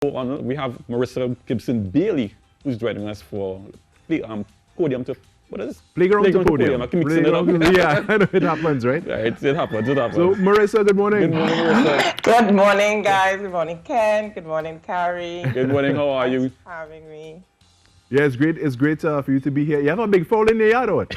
We have Marissa Gibson-Bailey, who's joining us for podium to, what is this? Playground to podium. I keep mixing it up. Yeah, I know it happens, right? Right, it happens. So, Marissa, good morning. Good morning, Marissa. Good morning, guys. Good morning, Ken. Good morning, Carrie. Good morning, how are you? Thanks for having me. Yeah, it's great. It's great for you to be here. You have a big foul in the yard, or what?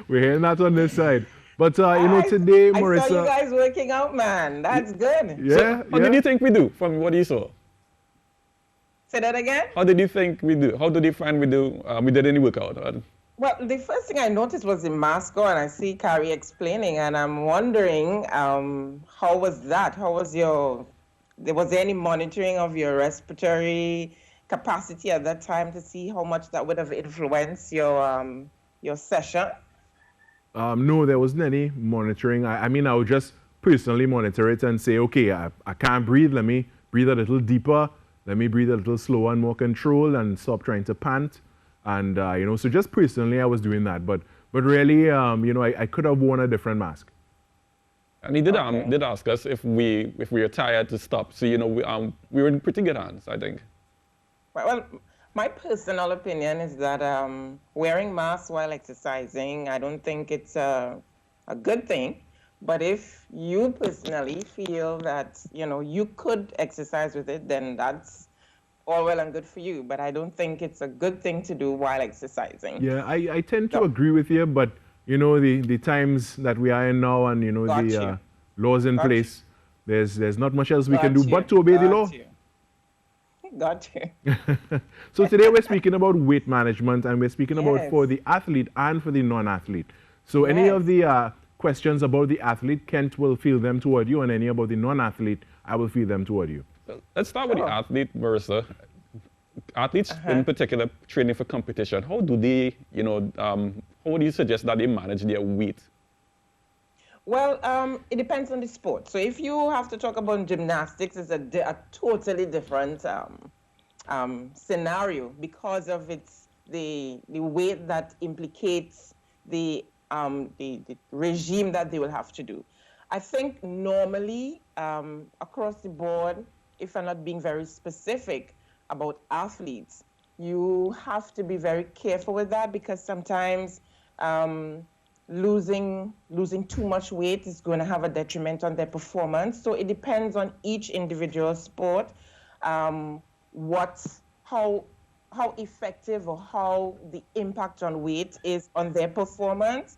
We're hearing that on this side. But, today, Marissa... I saw you guys working out, man. That's good. Yeah, so, how did you think we do from what you saw? Say that again? How did you think we do? How did you find we do? We did any workout? Well, the first thing I noticed was the mask on. I see Carrie explaining, and I'm wondering, how was that? How was was there any monitoring of your respiratory capacity at that time to see how much that would have influenced your session? No, there wasn't any monitoring. I mean, I would just personally monitor it and say, okay, I can't breathe. Let me breathe a little deeper. Let me breathe a little slower and more controlled and stop trying to pant. And, so just personally, I was doing that. But really, I could have worn a different mask. And he did ask us if we were tired to stop. So, we were in pretty good hands, I think. Well, my personal opinion is that wearing masks while exercising, I don't think it's a good thing. But if you personally feel that, you could exercise with it, then that's all well and good for you. But I don't think it's a good thing to do while exercising. Yeah, I tend to agree with you, but, the times that we are in now and, the laws in place, there's not much else we can do but to obey the law. Got you. So today we're speaking about weight management, and we're speaking about for the athlete and for the non-athlete. So any of the questions about the athlete, Kent will field them toward you, and any about the non-athlete, I will field them toward you. Let's start with the athlete, Marissa. Athletes in particular training for competition, how do they, how would you suggest that they manage their weight? Well, it depends on the sport. So if you have to talk about gymnastics, it's a totally different scenario because of the weight that implicates the regime that they will have to do. I think normally across the board, if I'm not being very specific about athletes, you have to be very careful with that because sometimes losing too much weight is going to have a detriment on their performance. So it depends on each individual sport, how effective or how the impact on weight is on their performance.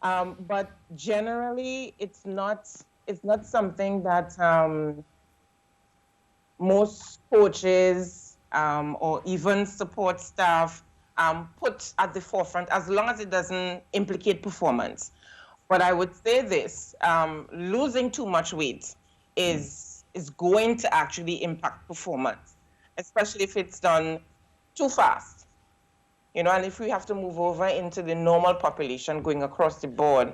But generally, it's not something that most coaches or even support staff put at the forefront, as long as it doesn't implicate performance. But I would say this, losing too much weight is going to actually impact performance, especially if it's done too fast. And if we have to move over into the normal population going across the board,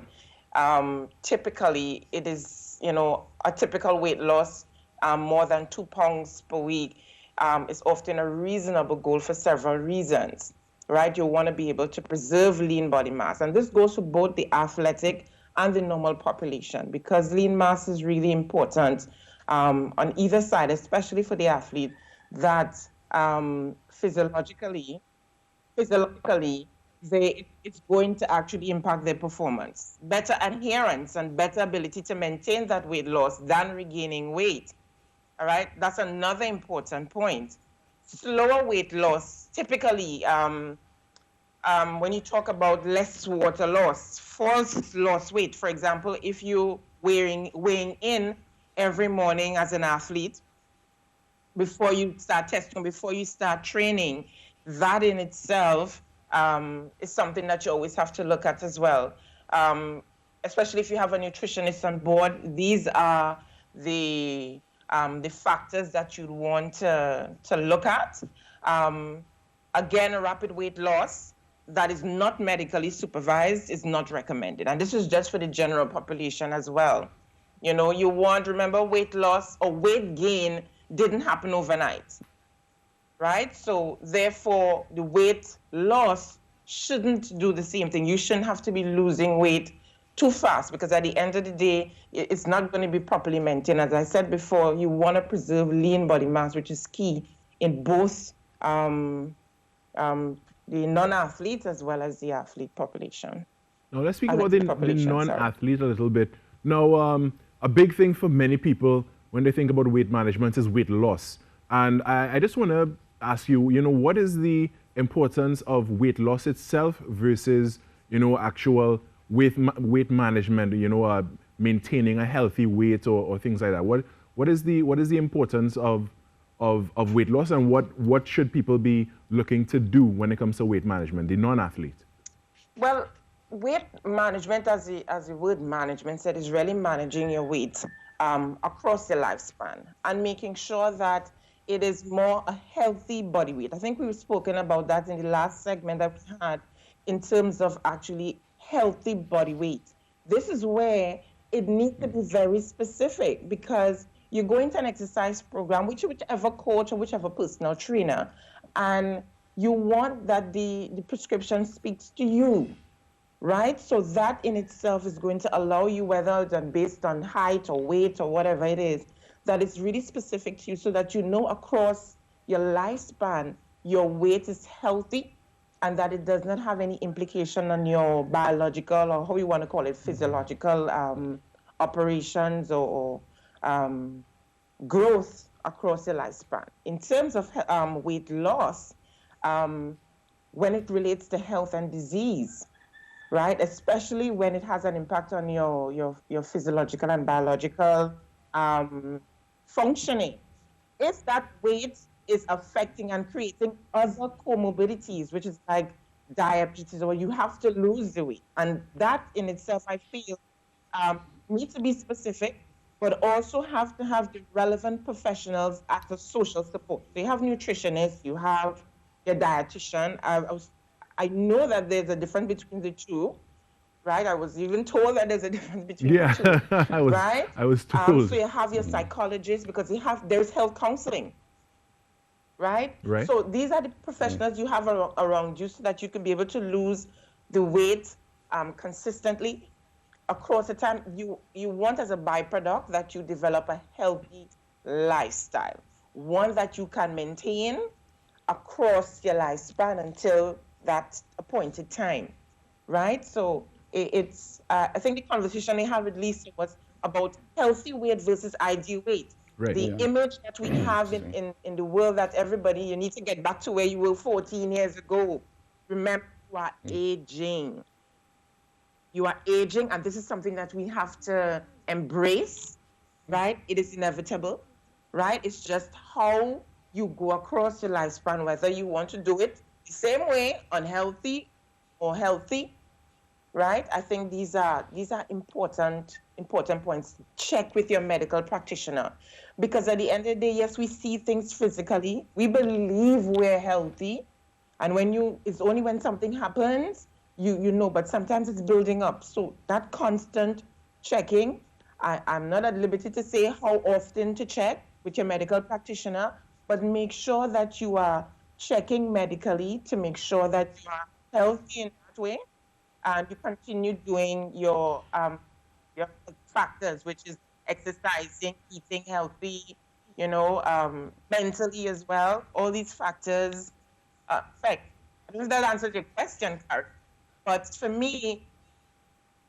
typically it is, a typical weight loss, more than 2 pounds per week is often a reasonable goal for several reasons. Right, you want to be able to preserve lean body mass. And this goes for both the athletic and the normal population because lean mass is really important on either side, especially for the athlete, that physiologically, it's going to actually impact their performance. Better adherence and better ability to maintain that weight loss than regaining weight. All right, that's another important point. Slower weight loss, typically, when you talk about less water loss, false loss weight, for example, if you're weighing in every morning as an athlete, before you start testing, before you start training, that in itself is something that you always have to look at as well. Especially if you have a nutritionist on board, these are the factors that you'd want to look at. Again, a rapid weight loss that is not medically supervised is not recommended. And this is just for the general population as well. You want to remember weight loss or weight gain didn't happen overnight, right? So therefore, the weight loss shouldn't do the same thing. You shouldn't have to be losing weight too fast, because at the end of the day, it's not going to be properly maintained. As I said before, you want to preserve lean body mass, which is key in both the non-athletes as well as the athlete population. Now let's speak about the non-athlete a little bit. Now, a big thing for many people when they think about weight management is weight loss. And I just want to ask you, what is the importance of weight loss itself versus, actual weight management, maintaining a healthy weight or things like that? What is the importance of weight loss, and what should people be looking to do when it comes to weight management, the non-athlete? Well, weight management, as the word management said, is really managing your weight across your lifespan and making sure that it is more a healthy body weight. I think we've spoken about that in the last segment that we had in terms of actually healthy body weight. This is where it needs to be very specific, because you go into an exercise program, whichever coach or whichever personal trainer, and you want that the prescription speaks to you, right? So that in itself is going to allow you, whether it's based on height or weight or whatever it is, that it's really specific to you, so that across your lifespan, your weight is healthy and that it does not have any implication on your biological, or how you want to call it, physiological operations or growth across your lifespan. In terms of weight loss, when it relates to health and disease, right, especially when it has an impact on your physiological and biological functioning, if that weight is affecting and creating other comorbidities, which is like diabetes, or you have to lose the weight, and that in itself, I feel, needs to be specific, but also have to have the relevant professionals as a social support. So you have nutritionists, you have your dietitian. I know that there's a difference between the two, right? I was even told that there's a difference between the two, right? I was told. So you have your psychologist, because there's health counseling, right? Right. So these are the professionals you have around you, so that you can be able to lose the weight consistently across the time. You want, as a byproduct, that you develop a healthy lifestyle, one that you can maintain across your lifespan until that appointed time, right? So it's I think the conversation we had with Lisa was about healthy weight versus ideal weight. Right. The image that we have in the world, that everybody, you need to get back to where you were 14 years ago. Remember, you are aging. You are aging, and this is something that we have to embrace, right? It is inevitable, right? It's just how you go across your lifespan, whether you want to do it the same way, unhealthy or healthy, right? I think these are important points. Check with your medical practitioner, because at the end of the day, yes, we see things physically. We believe we're healthy, and it's only when something happens, you know, but sometimes it's building up. So that constant checking, I'm not at liberty to say how often to check with your medical practitioner, but make sure that you are checking medically to make sure that you are healthy in that way, and you continue doing your factors, which is exercising, eating healthy, mentally as well. All these factors affect. I don't know if that answers your question, Karen. But for me,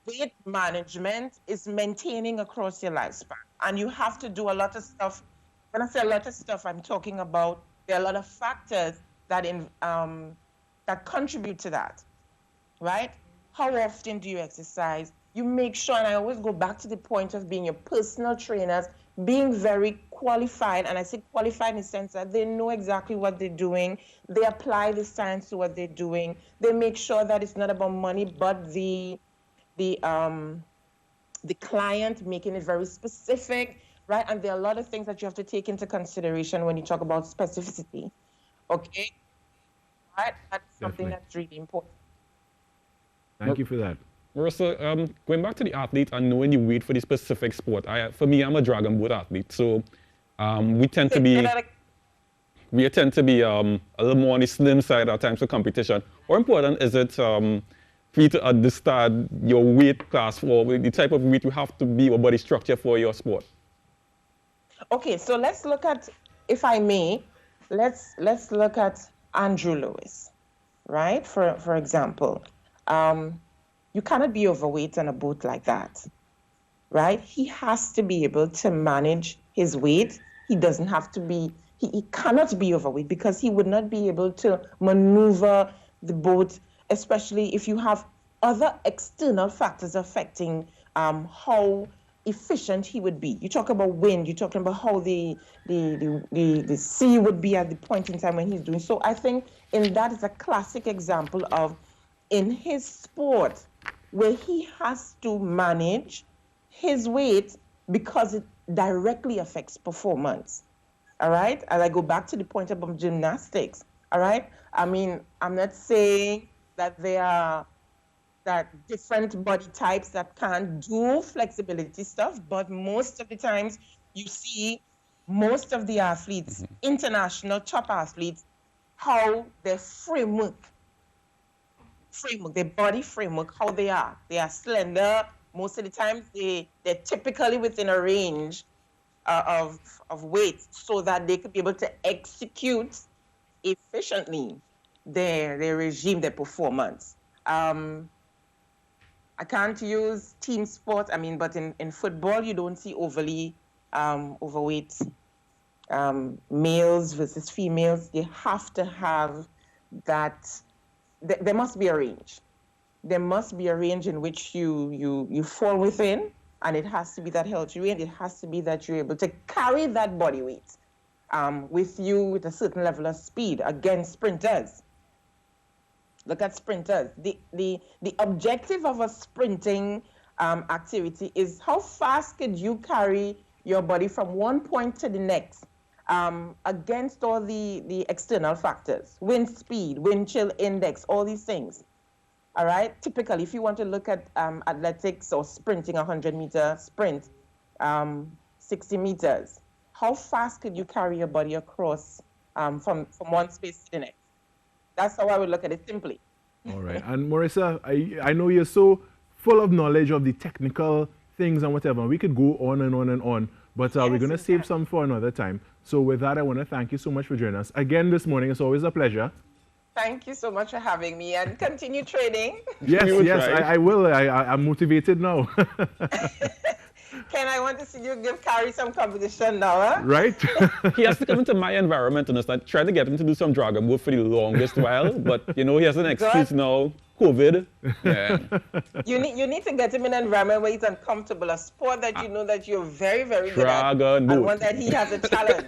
weight management is maintaining across your lifespan. And you have to do a lot of stuff. When I say a lot of stuff, I'm talking about there are a lot of factors that contribute to that, right? How often do you exercise? You make sure, and I always go back to the point of being your personal trainers, being very qualified, and I say qualified in the sense that they know exactly what they're doing. They apply the science to what they're doing. They make sure that it's not about money, but the client, making it very specific, right? And there are a lot of things that you have to take into consideration when you talk about specificity, okay? Right? That's something that's really important. Thank you for that. Marissa, going back to the athlete and knowing the weight for the specific sport, for me, I'm a dragon boat athlete, so we tend to be a little more on the slim side at times for competition. How important is it for you to understand your weight class for the type of weight you have to be, or body structure for your sport? Okay, so let's look at, if I may, let's look at Andrew Lewis, right? For example, you cannot be overweight on a boat like that, right? He has to be able to manage his weight. He doesn't have to be, he cannot be overweight, because he would not be able to maneuver the boat, especially if you have other external factors affecting how efficient he would be. You talk about wind, you're talking about how the sea would be at the point in time when he's doing. So I think in that is a classic example of, in his sport, where he has to manage his weight because it directly affects performance. All right? And I go back to the point about gymnastics. All right? I mean, I'm not saying that there are different body types that can't do flexibility stuff, but most of the times you see most of the athletes, international top athletes, how their framework, their body framework, how they are. They are slender. Most of the times they're typically within a range of weight, so that they could be able to execute efficiently their regime, their performance. I can't use team sport, I mean, but in football, you don't see overly overweight males versus females. You have to have that, there must be a range. There must be a range in which you fall within, and it has to be that healthy range. It has to be that you're able to carry that body weight with you with a certain level of speed against sprinters. Look at sprinters. The objective of a sprinting activity is how fast could you carry your body from one point to the next against all the external factors, wind speed, wind chill index, all these things. All right. Typically, if you want to look at athletics or sprinting, 100-meter sprint, 60 meters, how fast could you carry your body across from one space to the next? That's how I would look at it simply. All right. And Marissa, I know you're so full of knowledge of the technical things and whatever. We could go on and on and on, but we're going to save some for another time. So with that, I want to thank you so much for joining us again this morning. It's always a pleasure. Thank you so much for having me, and continue training. Yes, I will. I'm motivated now. Ken, I want to see you give Carrie some competition now, huh? Right? He has to come into my environment, and I tried to get him to do some dragon boat for the longest while, but you know, he has an excuse now. COVID. Yeah. You need to get him in an environment where he's uncomfortable, a sport that you know that you're very, very good at, and one that he has a challenge.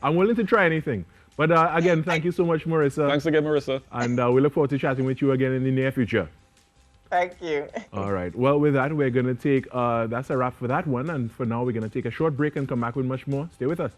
I'm willing to try anything. But again, thank you so much, Marissa. Thanks again, Marissa. And we look forward to chatting with you again in the near future. Thank you. All right. Well, with that, we're going to take, that's a wrap for that one. And for now, we're going to take a short break and come back with much more. Stay with us.